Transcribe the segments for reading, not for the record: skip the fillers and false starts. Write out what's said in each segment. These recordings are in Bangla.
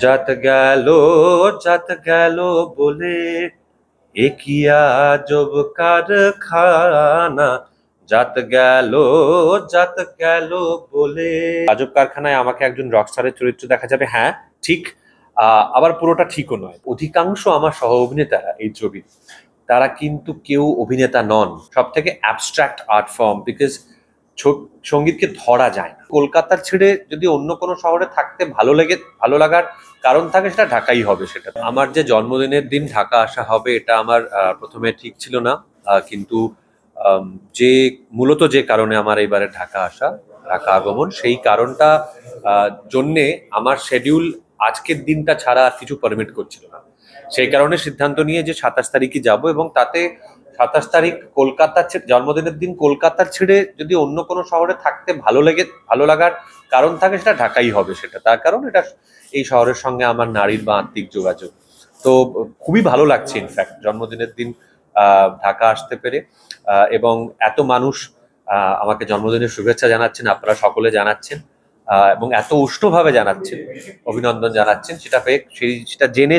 যাত যাত গেল বলে এ কি আজব কারখানা। যাত গেল বলে আজব কারখানায় আমাকে একজন রকস্টারের চরিত্র দেখা যাবে, হ্যাঁ ঠিক। আবার পুরোটা ঠিকও নয়। অধিকাংশ আমার সহ অভিনেতারা এই ছবির, তারা কিন্তু কেউ অভিনেতা নন। সব থেকে অ্যাবস্ট্রাক্ট আর্ট ফর্ম, বিকজ সঙ্গীতকে ধরা যায় না। কলকাতার ছেড়ে যদি অন্য কোনো শহরে থাকতে ভালো লাগার কারণ থাকে, সেটা ঢাকাই হবে। সেটা আমার যে জন্মদিনের দিন ঢাকা আসা হবে, এটা আমার প্রথমে ঠিক ছিল না। কিন্তু আম, যে মূলত যে কারণে আমার এইবারে ঢাকা আগমন, সেই কারণটা জন্যে আমার শিডিউল আজকের দিনটা ছাড়া আর কিছু পারমিট করছিল না। সেই কারণে সিদ্ধান্ত নিয়ে যে 27 তারিখই যাব, এবং তাতে 27 তারিখ জন্মদিনের দিন কলকাতার ছেড়ে যদি অন্য কোনো শহরে থাকতে ভালো লাগার কারণ থাকে, সেটা ঢাকাই হবে। সেটা তার কারণ, এটা এই শহরের সঙ্গে আমার নারীর বা আত্মিক যোগাযোগ। তো খুবই ভালো লাগছে ইনফ্যাক্ট জন্মদিনের দিন ঢাকা আসতে পেরে। এবং এত মানুষ আমাকে জন্মদিনের শুভেচ্ছা জানাচ্ছেন, আপনারা সকলে জানাচ্ছেন, এবং এত উষ্ণভাবে জানাচ্ছেন, অভিনন্দন জানাচ্ছেন, সেটা পেয়ে সেটা জেনে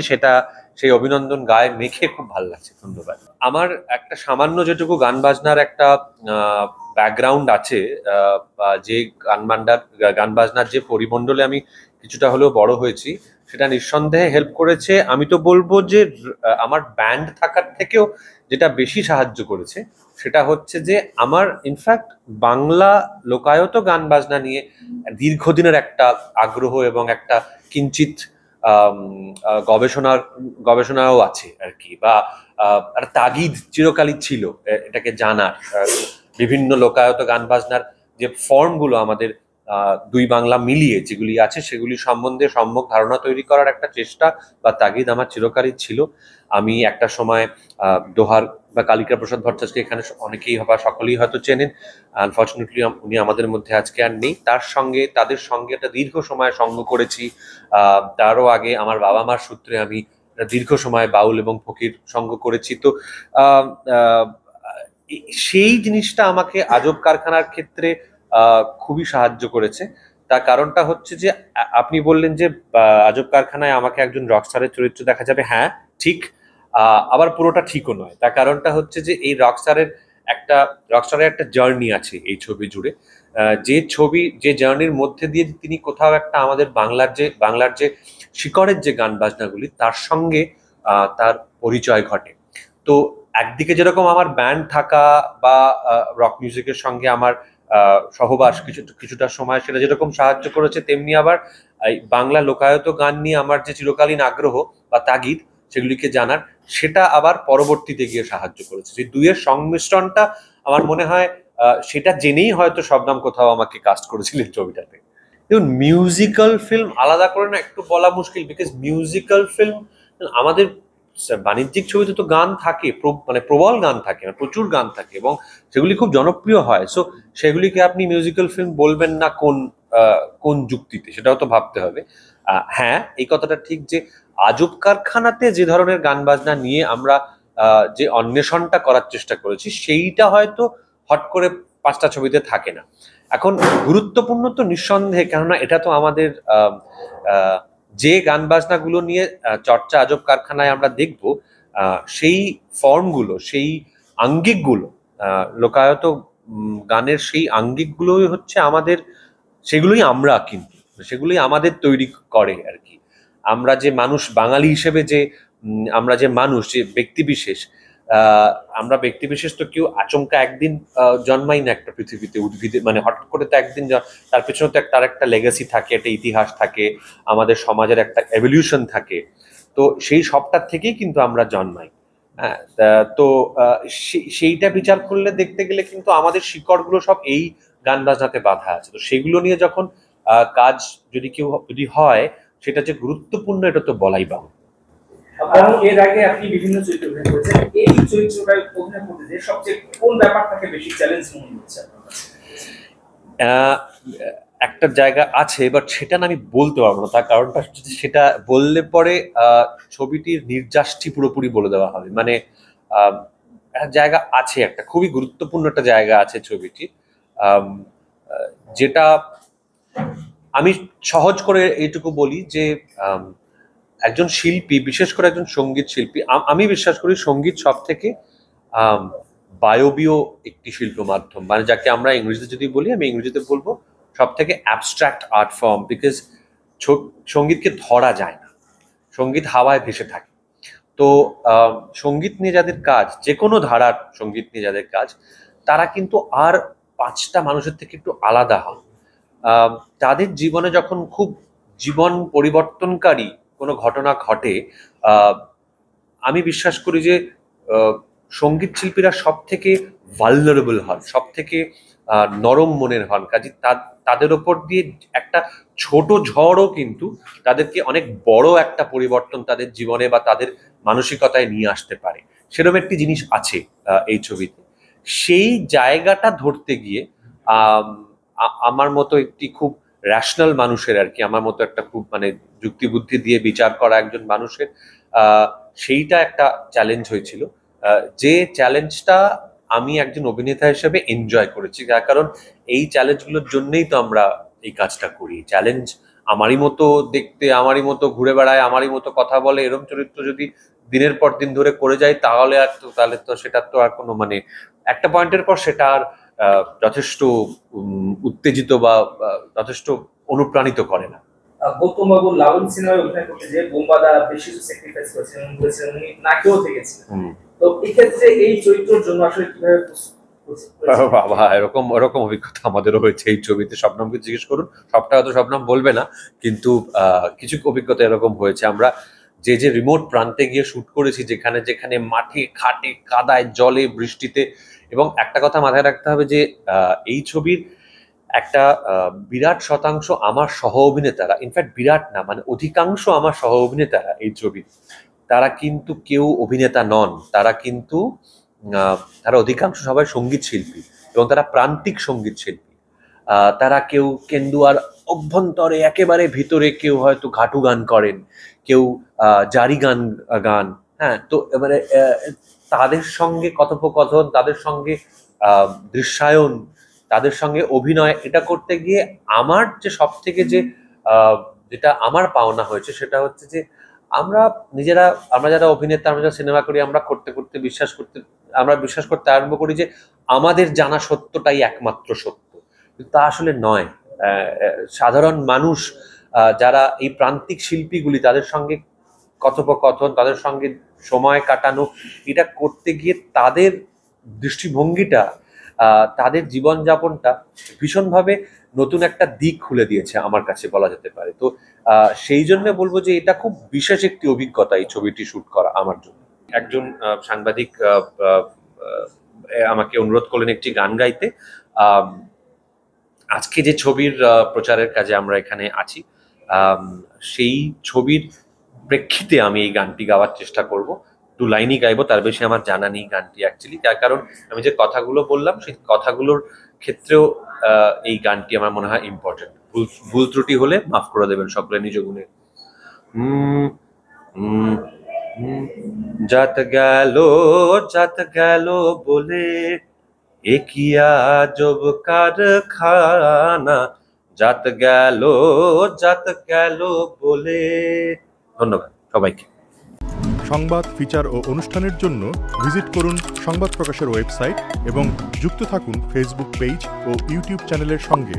সেই অভিনন্দন গায়ে মেখে খুব ভালো লাগছে। ধন্যবাদ। আমার একটা সামান্য যেটুকু গান বাজনার একটা ব্যাকগ্রাউন্ড আছে, বা যে গান বাজনার যে পরিমণ্ডলে আমি কিছুটা হলেও বড় হয়েছি, সেটা নিঃসন্দেহে হেল্প করেছে। আমি তো বলবো যে আমার ব্যান্ড থাকার থেকেও যেটা বেশি সাহায্য করেছে, সেটা হচ্ছে যে আমার ইনফ্যাক্ট বাংলা লোকায়ত গান বাজনা নিয়ে দীর্ঘদিনের একটা আগ্রহ এবং একটা কিঞ্চিত গবেষণাও আছে আর কি, বা একটা তাগিদ চিরকালই ছিল এটাকে জানার। বিভিন্ন লোকায়ত গান বাজনার যে ফর্মগুলো আমাদের দুই বাংলা মিলিয়ে যেগুলি আছে, সেগুলি সম্বন্ধে সম্যক ধারণা তৈরি করার একটা চেষ্টা বা তাগিদ আমার চিরকালই ছিল। আমি একটা সময় দোহার বা কালিকা প্রসাদ ভট্টাচার্যকে এখানে অনেকেই বা সকলেই হয়তো চেনেন। আনফর্চুনেটলি উনি আমাদের মধ্যে আজকে আর নেই। তাদের সঙ্গে একটা দীর্ঘ সময় সঙ্গ করেছি। তারও আগে আমার বাবা মার সূত্রে আমি দীর্ঘ সময় বাউল এবং ফকির সঙ্গ করেছি। তো আহ, আহ, সেই জিনিসটা আমাকে আজব কারখানার ক্ষেত্রে খুবই সাহায্য করেছে। তার কারণটা হচ্ছে যে আপনি বললেন যে আজব কারখানায় আমাকে একজন রকস্টারের চরিত্র দেখা যাবে, হ্যাঁ ঠিক। আবার পুরোটা ঠিকও নয়। তার কারণটা হচ্ছে যে এই রকস্টারের একটা জার্নি আছে এই ছবি জুড়ে। যে জার্নির মধ্যে দিয়ে তিনি কোথাও একটা আমাদের বাংলার যে শিকড়ের যে গান বাজনাগুলি, তার সঙ্গে তার পরিচয় ঘটে। তো একদিকে যেরকম আমার ব্যান্ড থাকা বা রক মিউজিকের সঙ্গে আমার সহবাস কিছুটা সময় সেটা যেরকম সাহায্য করেছে, তেমনি আবার এই বাংলা লোকায়ত গান নিয়ে আমার যে চিরকালীন আগ্রহ বা তাগিদ সেগুলিকে জানার, সেটা আবার পরবর্তীতে গিয়ে সাহায্য করেছে। যে দুইয়ের সংমিশ্রণটা আমার মনে হয় সেটা জেনেই হয়তো শবনম কোথাও আমাকে কাস্ট করেছিলেন ছবিটাতে। দেখুন, মিউজিক্যাল ফিল্ম আলাদা করে না একটু বলা মুশকিল, বিকজ মিউজিক্যাল ফিল্ম আমাদের বাণিজ্যিক ছবিতে তো গান থাকে, মানে প্রবল গান থাকে, মানে প্রচুর গান থাকে, এবং সেগুলি খুব জনপ্রিয় হয়। সো সেগুলিকে আপনি মিউজিক্যাল ফিল্ম বলবেন না কোন যুক্তিতে, সেটাও তো ভাবতে হবে। হ্যাঁ, এই কথাটা ঠিক যে আজব কারখানাতে যে ধরনের গান বাজনা নিয়ে আমরা যে অন্বেষণটা করার চেষ্টা করেছি, সেইটা হয়তো হট করে 5টা ছবিতে থাকে না। এখন গুরুত্বপূর্ণ তো নিঃসন্দেহে, কেননা এটা তো আমাদের যে গান বাজনাগুলো নিয়ে চর্চা আজব কারখানায় আমরা দেখব, সেই ফর্মগুলো, সেই আঙ্গিকগুলো, লোকায়ত গানের সেই আঙ্গিকগুলোই হচ্ছে আমাদের, সেগুলোই আমাদের তৈরি করে আর কি। আমরা যে মানুষ, বাঙালি হিসেবে যে আমরা যে মানুষ, যে ব্যক্তিবিশেষ, আমরা ব্যক্তিবিশেষ তো কেউ আচমকা একদিন জন্মাই না একটা পৃথিবীতে, উদ্ভিদে মানে হঠাৎ করে তো একদিন তার পেছনে তো তার একটা লেগাসি থাকে, একটা ইতিহাস থাকে, আমাদের সমাজের একটা এভলিউশন থাকে। তো সেই সবটার থেকেই কিন্তু আমরা জন্মাই। হ্যাঁ, তো সেইটা বিচার করলে দেখতে গেলে কিন্তু আমাদের শিকড়গুলো সব এই গান বাজনাতে বাঁধা আছে। তো সেগুলো নিয়ে যখন কাজ যদি হয়, সেটা যে গুরুত্বপূর্ণ, এটা তো বলাই বাহুল্য। এবং এর আগে আপনি বিভিন্ন চরিত্রে অভিনয় করেছেন, এই চরিত্রটায় অভিনয় করতে যে সবচেয়ে কোন ব্যাপারটাকে বেশি চ্যালেঞ্জ মনে হচ্ছে আপনার কাছে? একটা জায়গা আছে, বাট সেটা না আমি বলতে পারবো না। তার কারণটা হচ্ছে যে সেটা বললে পরে ছবিটির নির্যাসটি পুরোপুরি বলে দেওয়া হবে। মানে একটা জায়গা আছে, একটা খুবই গুরুত্বপূর্ণ একটা জায়গা আছে ছবিটি, আম, যেটা আমি সহজ করে এইটুকু বলি যে একজন শিল্পী, বিশেষ করে একজন সঙ্গীত শিল্পী, আমি বিশ্বাস করি সঙ্গীত সব থেকে বায়বীয় একটি শিল্প মাধ্যম, মানে যাকে আমরা ইংরেজিতে যদি বলি, আমি ইংরেজিতে বলবো সব থেকে অ্যাবস্ট্রাক্ট আর্ট ফর্ম, বিকজ সঙ্গীতকে ধরা যায় না, সঙ্গীত হাওয়ায় ভেসে থাকে। তো সঙ্গীত নিয়ে যাদের কাজ, যে কোনো ধারার সঙ্গীত নিয়ে যাদের কাজ, তারা কিন্তু আর 5টা মানুষের থেকে একটু আলাদা হন। তাদের জীবনে যখন খুব জীবন পরিবর্তনকারী কোনো ঘটনা ঘটে, আমি বিশ্বাস করি যে সঙ্গীত শিল্পীরা সব থেকে ভালনারেবল হন, সব থেকে নরম মনের হন। কাজে তাদের ওপর দিয়ে একটা ছোট ঝড়ও কিন্তু তাদেরকে অনেক বড় একটা পরিবর্তন তাদের জীবনে বা তাদের মানসিকতায় নিয়ে আসতে পারে। সেরকম একটি জিনিস আছে এই ছবিতে। সেই জায়গাটা ধরতে গিয়ে আমার মতো একটি খুব র্যাশনাল মানুষের, আর কি আমার মতো একটা খুব মানে যুক্তি বুদ্ধি দিয়ে বিচার করা একজন মানুষের, সেইটা একটা চ্যালেঞ্জ হয়েছিল, যে চ্যালেঞ্জটা আমি একজন অভিনেতা হিসেবে এনজয় করেছি। যার কারণ এই চ্যালেঞ্জগুলোর জন্যই তো আমরা এই কাজটা করি। চ্যালেঞ্জ আমারই মতো দেখতে, আমারই মতো ঘুরে বেড়ায়, আমারই মতো কথা বলে, এরকম চরিত্র যদি দিনের পর দিন ধরে করে যায়, তাহলে তো সেটা তো আর কোনো মানে একটা পয়েন্টের পর সেটা আর যথেষ্ট উত্তেজিত বা যথেষ্ট অনুপ্রাণিত করে না। গৌতম বাবু লাবণ সিনেমায় অভিনয় করতে যে বোম্বাদা বেশি স্যাক্রিফাইস করেছেন এবং বলেছেন উনি নাকেও থেকেছেন। তো এই ক্ষেত্রে এই চরিত্রের জন্য আসলে কিভাবে বাবা, এরকম অভিজ্ঞতা আমাদেরও হয়েছে এই ছবিতে। শবনমকে জিজ্ঞেস করুন, সবটা হয়তো শবনম বলবে না, কিন্তু কিছু অভিজ্ঞতা এরকম হয়েছে। আমরা যে রিমোট প্রান্তে গিয়ে শুট করেছি, যেখানে যেখানে মাঠে ঘাটে কাদায় জলে বৃষ্টিতে, এবং একটা কথা মাথায় রাখতে হবে যে এই ছবির একটা বিরাট শতাংশ আমার সহ অভিনেতারা, ইনফ্যাক্ট বিরাট না মানে অধিকাংশ আমার সহ অভিনেতারা এই ছবির, তারা কিন্তু কেউ অভিনেতা নন, তারা অধিকাংশ সবাই সঙ্গীত শিল্পী, এবং তারা প্রান্তিক সঙ্গীত শিল্পী। তারা কেউ কেন্দুয়ার অভ্যন্তরে একেবারে ভিতরে, কেউ হয়তো ঘাটু গান করেন, কেউ জারি গান। হ্যাঁ, তো এবারে তাদের সঙ্গে কথোপকথন, তাদের সঙ্গে দৃশ্যায়ন, তাদের সঙ্গে অভিনয়, এটা করতে গিয়ে আমার যে সব থেকে যেটা আমার পাওনা হয়েছে, সেটা হচ্ছে যে আমরা যারা অভিনেতা, আমরা যারা সিনেমা করি, আমরা বিশ্বাস করতে আরম্ভ করি যে আমাদের জানা সত্যটাই একমাত্র সত্য, কিন্তু তা আসলে নয়। সাধারণ মানুষ যারা এই প্রান্তিক শিল্পীগুলি, তাদের সঙ্গে কথোপকথন, তাদের সঙ্গে সময় কাটানো, এটা করতে গিয়ে তাদের দৃষ্টিভঙ্গিটা, তাদের জীবনযাপনটা ভীষণভাবে নতুন একটা দিক খুলে দিয়েছে আমার কাছে, বলা যেতে পারে। তো সেই জন্য বলবো যে এটা খুব বিশেষ একটি অভিজ্ঞতা এই ছবিটি শুট করা আমার জন্য। একজন সাংবাদিক আমাকে অনুরোধ করলেন একটি গান গাইতে। আজকে যে ছবির প্রচারের কাজে আমরা এখানে আছি, সেই ছবির প্রেক্ষিতে আমি এই গানটি গাওয়ার চেষ্টা করব। 2 লাইনই গাইবো, তার বেশি আমার জানা নেই গানটি অ্যাকচুয়ালি। তার কারণ আমি যে কথাগুলো বললাম, সেই কথাগুলোর ক্ষেত্রেও এই গানটি আমার মনে হয় ইম্পর্টেন্ট। ভুল ত্রুটি হলে মাফ করে দেবেন সকলে নিজ গুণে। জাত গেল বলে এ কি আজব কারখানা, জাত গেল বলে। ধন্যবাদ সবাইকে। সংবাদ, ফিচার ও অনুষ্ঠানের জন্য ভিজিট করুন সংবাদ প্রকাশের ওয়েবসাইট এবং যুক্ত থাকুন ফেসবুক পেজ ও ইউটিউব চ্যানেলের সঙ্গে।